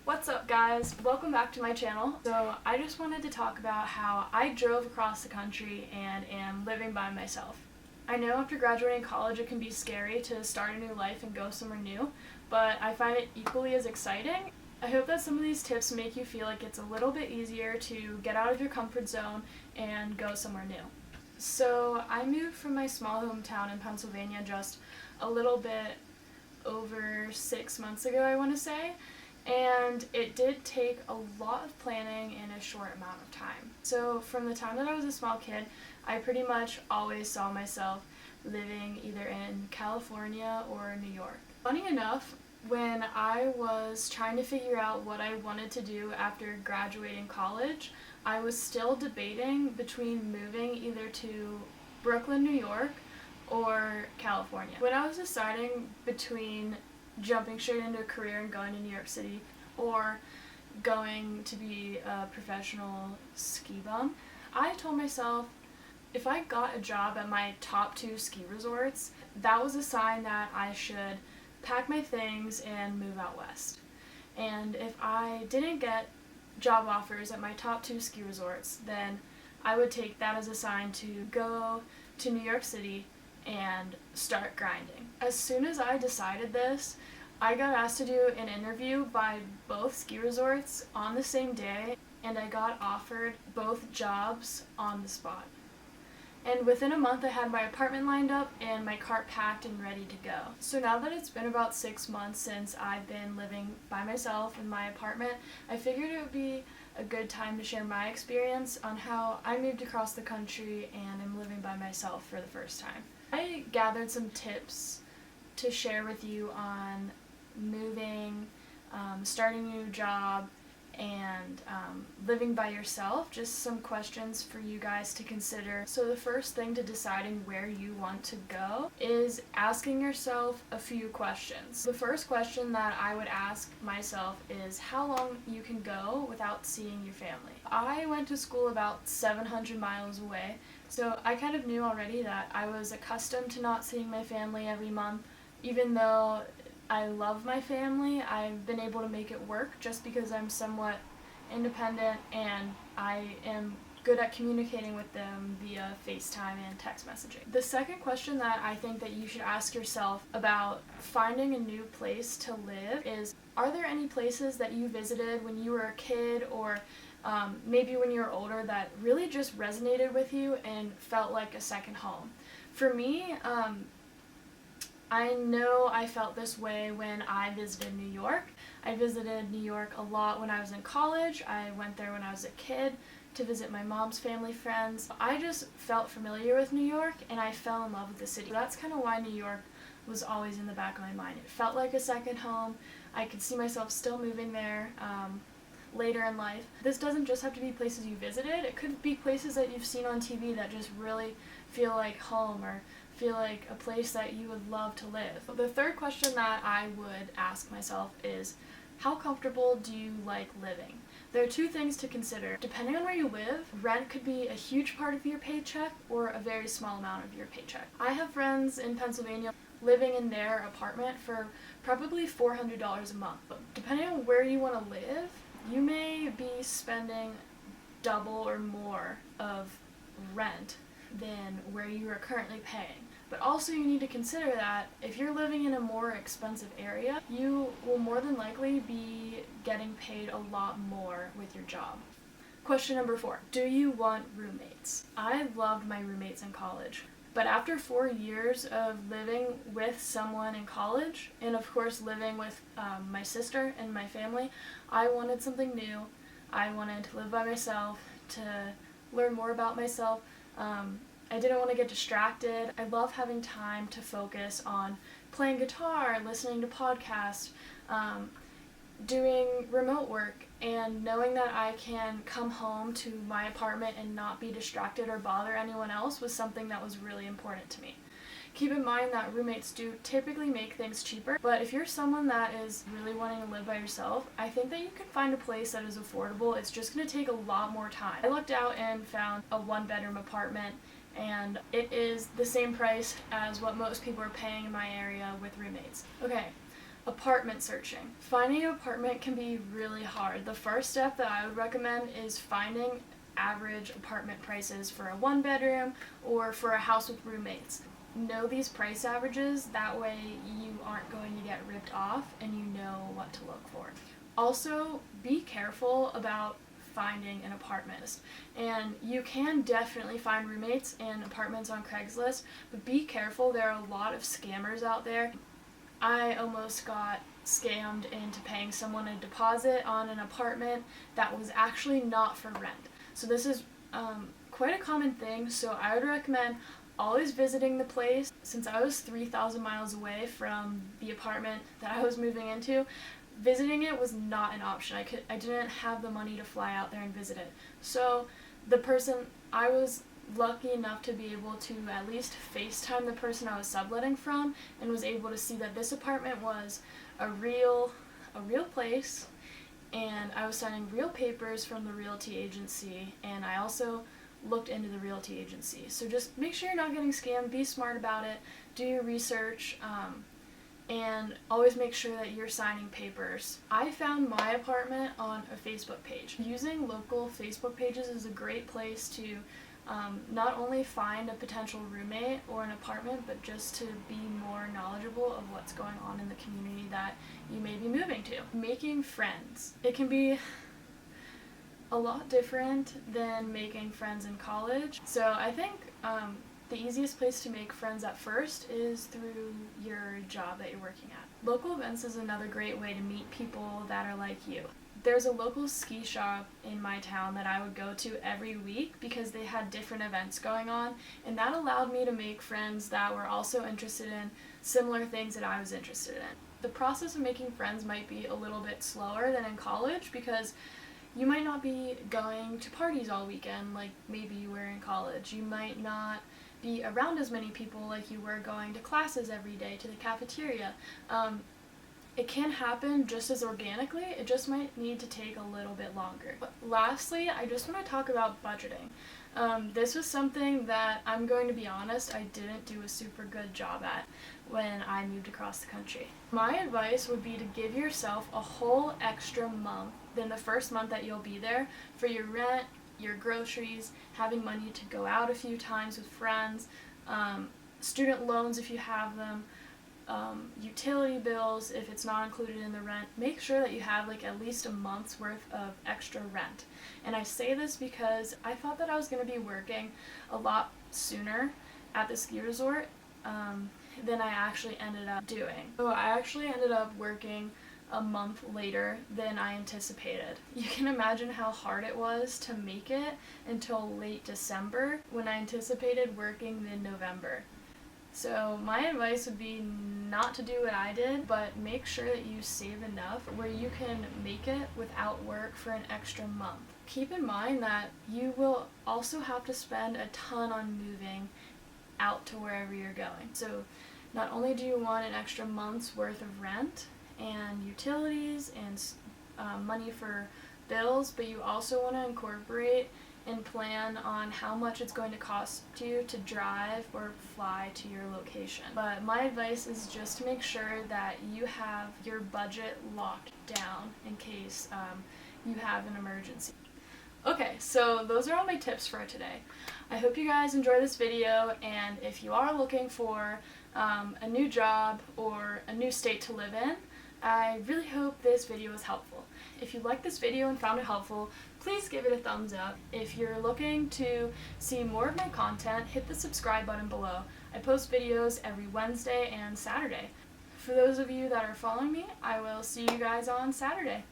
What's up, guys? Welcome back to my channel. So I just wanted to talk about how I drove across the country and am living by myself. I know after graduating college it can be scary to start a new life and go somewhere new, but I find it equally as exciting. I hope that some of these tips make you feel like it's a little bit easier to get out of your comfort zone and go somewhere new. So I moved from my small hometown in Pennsylvania just a little bit over 6 months ago, I want to say. And it did take a lot of planning in a short amount of time. So from the time that I was a small kid, I pretty much always saw myself living either in California or New York. Funny enough, when I was trying to figure out what I wanted to do after graduating college, I was still debating between moving either to Brooklyn, New York, or California. When I was deciding between jumping straight into a career and going to New York City or going to be a professional ski bum, I told myself if I got a job at my top 2 ski resorts, that was a sign that I should pack my things and move out west. And if I didn't get job offers at my top 2 ski resorts, then I would take that as a sign to go to New York City and start grinding. As soon as I decided this, I got asked to do an interview by both ski resorts on the same day, and I got offered both jobs on the spot. And within a month I had my apartment lined up and my cart packed and ready to go. So now that it's been about 6 months since I've been living by myself in my apartment, I figured it would be a good time to share my experience on how I moved across the country and am living by myself for the first time. I gathered some tips to share with you on moving, starting a new job, and living by yourself. Just some questions for you guys to consider. So the first thing to deciding where you want to go is asking yourself a few questions. The first question that I would ask myself is how long you can go without seeing your family. I went to school about 700 miles away, so I kind of knew already that I was accustomed to not seeing my family every month. Even though I love my family, I've been able to make it work just because I'm somewhat independent and I am good at communicating with them via FaceTime and text messaging. The second question that I think that you should ask yourself about finding a new place to live is, are there any places that you visited when you were a kid or maybe when you were older that really just resonated with you and felt like a second home? For me, I know I felt this way when I visited New York. I visited New York a lot when I was in college. I went there when I was a kid to visit my mom's family friends. I just felt familiar with New York and I fell in love with the city. That's kind of why New York was always in the back of my mind. It felt like a second home. I could see myself still moving there later in life. This doesn't just have to be places you visited. It could be places that you've seen on TV that just really feel like home or feel like a place that you would love to live. The third question that I would ask myself is, how comfortable do you like living? There are 2 things to consider. Depending on where you live, rent could be a huge part of your paycheck or a very small amount of your paycheck. I have friends in Pennsylvania living in their apartment for probably $400 a month. But depending on where you want to live, you may be spending double or more of rent than where you are currently paying. But also you need to consider that if you're living in a more expensive area, you will more than likely be getting paid a lot more with your job. Question number 4, do you want roommates? I loved my roommates in college, but after 4 years of living with someone in college, and of course living with my sister and my family, I wanted something new. I wanted to live by myself, to learn more about myself. I didn't want to get distracted. I love having time to focus on playing guitar, listening to podcasts, doing remote work, and knowing that I can come home to my apartment and not be distracted or bother anyone else was something that was really important to me. Keep in mind that roommates do typically make things cheaper, but if you're someone that is really wanting to live by yourself, I think that you can find a place that is affordable. It's just going to take a lot more time. I looked out and found a 1-bedroom apartment, and it is the same price as what most people are paying in my area with roommates. Okay, Apartment searching. Finding an apartment can be really hard. The first step that I would recommend is finding average apartment prices for a one-bedroom or for a house with roommates. Know these price averages, that way you aren't going to get ripped off and you know what to look for. Also, be careful about finding an apartment. And you can definitely find roommates and apartments on Craigslist, but be careful, there are a lot of scammers out there. I almost got scammed into paying someone a deposit on an apartment that was actually not for rent. So this is quite a common thing, so I would recommend always visiting the place. Since I was 3,000 miles away from the apartment that I was moving into, visiting it was not an option. I didn't have the money to fly out there and visit it. So I was lucky enough to be able to at least FaceTime the person I was subletting from and was able to see that this apartment was a real place, and I was signing real papers from the realty agency, and I also looked into the realty agency. So just make sure you're not getting scammed, be smart about it, do your research, and always make sure that you're signing papers. I found my apartment on a Facebook page. Using local Facebook pages is a great place to not only find a potential roommate or an apartment, but just to be more knowledgeable of what's going on in the community that you may be moving to. Making friends. It can be a lot different than making friends in college. So I think the easiest place to make friends at first is through your job that you're working at. Local events is another great way to meet people that are like you. There's a local ski shop in my town that I would go to every week because they had different events going on, and that allowed me to make friends that were also interested in similar things that I was interested in. The process of making friends might be a little bit slower than in college because you might not be going to parties all weekend like maybe you were in college. You might not be around as many people like you were going to classes every day, to the cafeteria. It can happen just as organically, it just might need to take a little bit longer. But lastly, I just want to talk about budgeting. This was something that, I'm going to be honest, I didn't do a super good job at when I moved across the country. My advice would be to give yourself a whole extra month than the first month that you'll be there for your rent, your groceries, having money to go out a few times with friends, student loans if you have them, utility bills if it's not included in the rent. Make sure that you have like at least a month's worth of extra rent. And I say this because I thought that I was going to be working a lot sooner at the ski resort than I actually ended up doing. So I actually ended up working a month later than I anticipated. You can imagine how hard it was to make it until late December when I anticipated working mid-November. So my advice would be not to do what I did, but make sure that you save enough where you can make it without work for an extra month. Keep in mind that you will also have to spend a ton on moving out to wherever you're going. So not only do you want an extra month's worth of rent and utilities and money for bills, but you also want to incorporate and plan on how much it's going to cost you to drive or fly to your location. But my advice is just to make sure that you have your budget locked down in case you have an emergency. Okay, so those are all my tips for today. I hope you guys enjoy this video, and if you are looking for a new job or a new state to live in, I really hope this video was helpful. If you liked this video and found it helpful, please give it a thumbs up. If you're looking to see more of my content, hit the subscribe button below. I post videos every Wednesday and Saturday. For those of you that are following me, I will see you guys on Saturday.